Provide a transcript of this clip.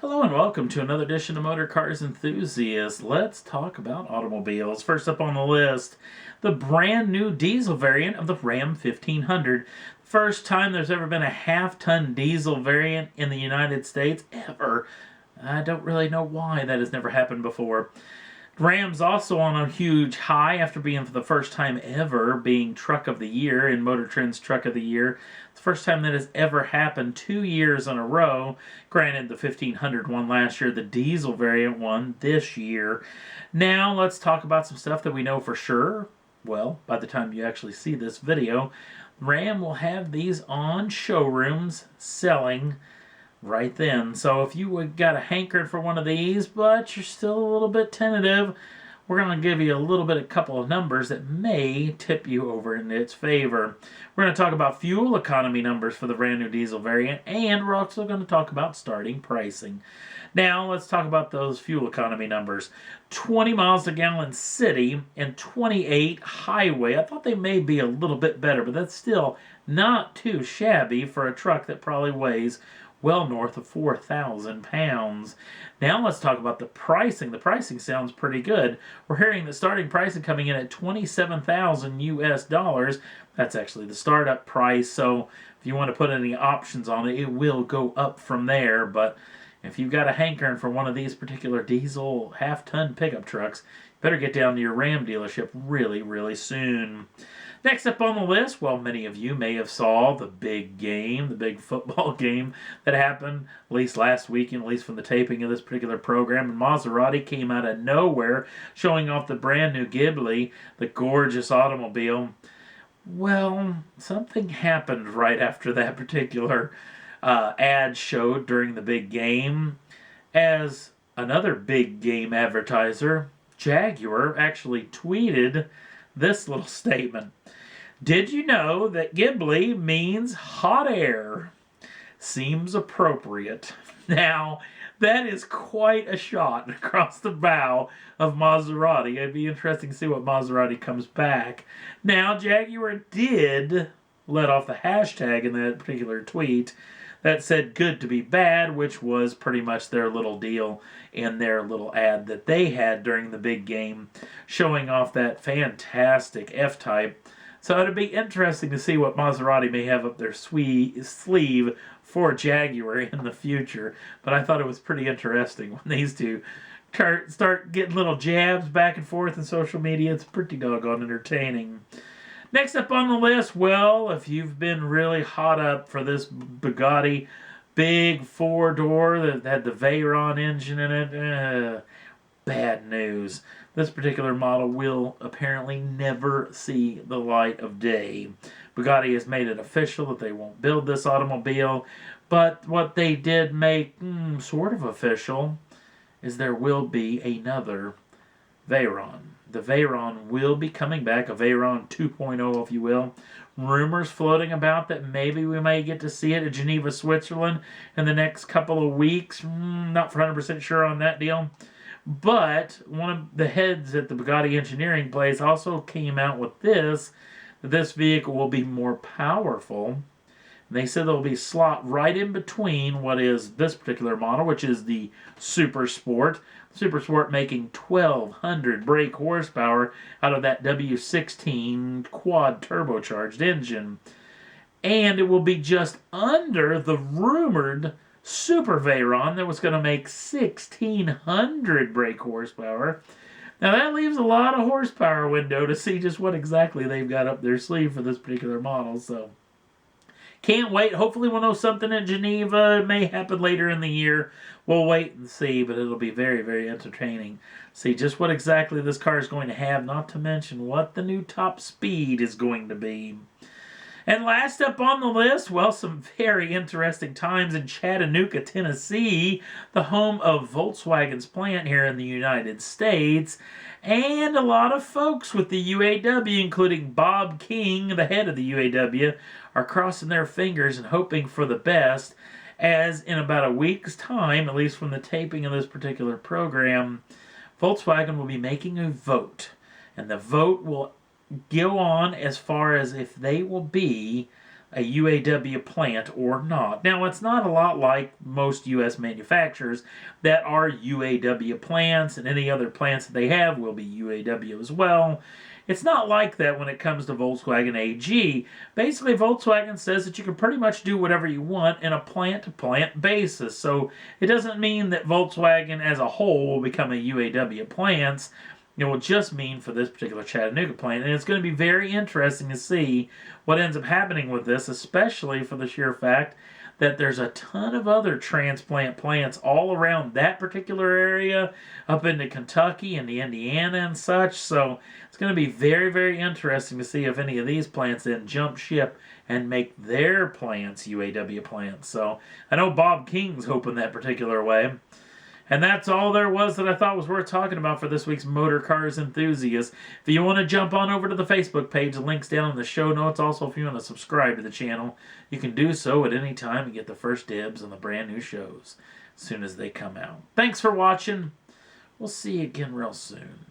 Hello and welcome to another edition of Motor Cars Enthusiasts. Let's talk about automobiles. First up on the list, the brand new diesel variant of the Ram 1500. First time there's ever been a half-ton diesel variant in the United States ever. I don't really know why that has never happened before. Ram's also on a huge high after being, for the first time ever, being Truck of the Year in Motor Trend's Truck of the Year. It's the first time that has ever happened 2 years in a row. Granted, the 1500 won last year, the diesel variant won this year. Now, let's talk about some stuff that we know for sure. Well, by the time you actually see this video, Ram will have these on showrooms selling right then. So if you got a hankering for one of these, but you're still a little bit tentative, we're going to give you a couple of numbers that may tip you over in its favor. We're going to talk about fuel economy numbers for the brand new diesel variant, and we're also going to talk about starting pricing. Now, let's talk about those fuel economy numbers. 20 miles a gallon city and 28 highway. I thought they may be a little bit better, but that's still not too shabby for a truck that probably weighs well north of 4,000 pounds. Now let's talk about the pricing. The pricing sounds pretty good. We're hearing the starting pricing coming in at 27,000 US dollars. That's actually the startup price, so if you want to put any options on it, it will go up from there. But if you've got a hankering for one of these particular diesel half-ton pickup trucks, you better get down to your Ram dealership really, really soon. Next up on the list, well, many of you may have saw the big game, the big football game that happened at least last weekend, at least from the taping of this particular program. And Maserati came out of nowhere, showing off the brand new Ghibli, the gorgeous automobile. Well, something happened right after that particular ad showed during the big game, as another big game advertiser, Jaguar, actually tweeted this little statement. Did you know that Ghibli means hot air? Seems appropriate. Now, that is quite a shot across the bow of Maserati. It'd be interesting to see what Maserati comes back. Now, Jaguar did let off the hashtag in that particular tweet that said good to be bad, which was pretty much their little deal in their little ad that they had during the big game, showing off that fantastic F-Type. So it'd be interesting to see what Maserati may have up their sleeve for Jaguar in the future. But I thought it was pretty interesting when these two start getting little jabs back and forth in social media. It's pretty doggone entertaining. Next up on the list, well, if you've been really hot up for this Bugatti big four-door that had the Veyron engine in it, bad news. This particular model will apparently never see the light of day. Bugatti has made it official that they won't build this automobile, but what they did make sort of official is there will be another Veyron. The Veyron will be coming back, a Veyron 2.0, if you will. Rumors floating about that maybe we may get to see it at Geneva, Switzerland in the next couple of weeks. Not 100% sure on that deal. But one of the heads at the Bugatti engineering place also came out with this, that this vehicle will be more powerful. They said there'll be a slot right in between what is this particular model, which is the Super Sport. Super Sport making 1,200 brake horsepower out of that W16 quad turbocharged engine. And it will be just under the rumored Super Veyron that was going to make 1,600 brake horsepower. Now that leaves a lot of horsepower window to see just what exactly they've got up their sleeve for this particular model. So can't wait. Hopefully we'll know something in Geneva. It may happen later in the year. We'll wait and see, but it'll be very, very entertaining. See just what exactly this car is going to have, not to mention what the new top speed is going to be. And last up on the list, well, some very interesting times in Chattanooga, Tennessee, the home of Volkswagen's plant here in the United States. And a lot of folks with the UAW, including Bob King, the head of the UAW, are crossing their fingers and hoping for the best, as in about a week's time, at least from the taping of this particular program, Volkswagen will be making a vote. And the vote will go on as far as if they will be a UAW plant or not. Now, it's not a lot like most U.S. manufacturers that are UAW plants, and any other plants that they have will be UAW as well. It's not like that when it comes to Volkswagen AG. Basically, Volkswagen says that you can pretty much do whatever you want in a plant-to-plant basis. So it doesn't mean that Volkswagen as a whole will become a UAW plant. It will just mean for this particular Chattanooga plant. And it's going to be very interesting to see what ends up happening with this, especially for the sheer fact that there's a ton of other transplant plants all around that particular area, up into Kentucky and Indiana and such. So it's going to be very, very interesting to see if any of these plants then jump ship and make their plants UAW plants. So I know Bob King's hoping that particular way. And that's all there was that I thought was worth talking about for this week's Motor Cars Enthusiast. If you want to jump on over to the Facebook page, the link's down in the show notes. Also, if you want to subscribe to the channel, you can do so at any time and get the first dibs on the brand new shows as soon as they come out. Thanks for watching. We'll see you again real soon.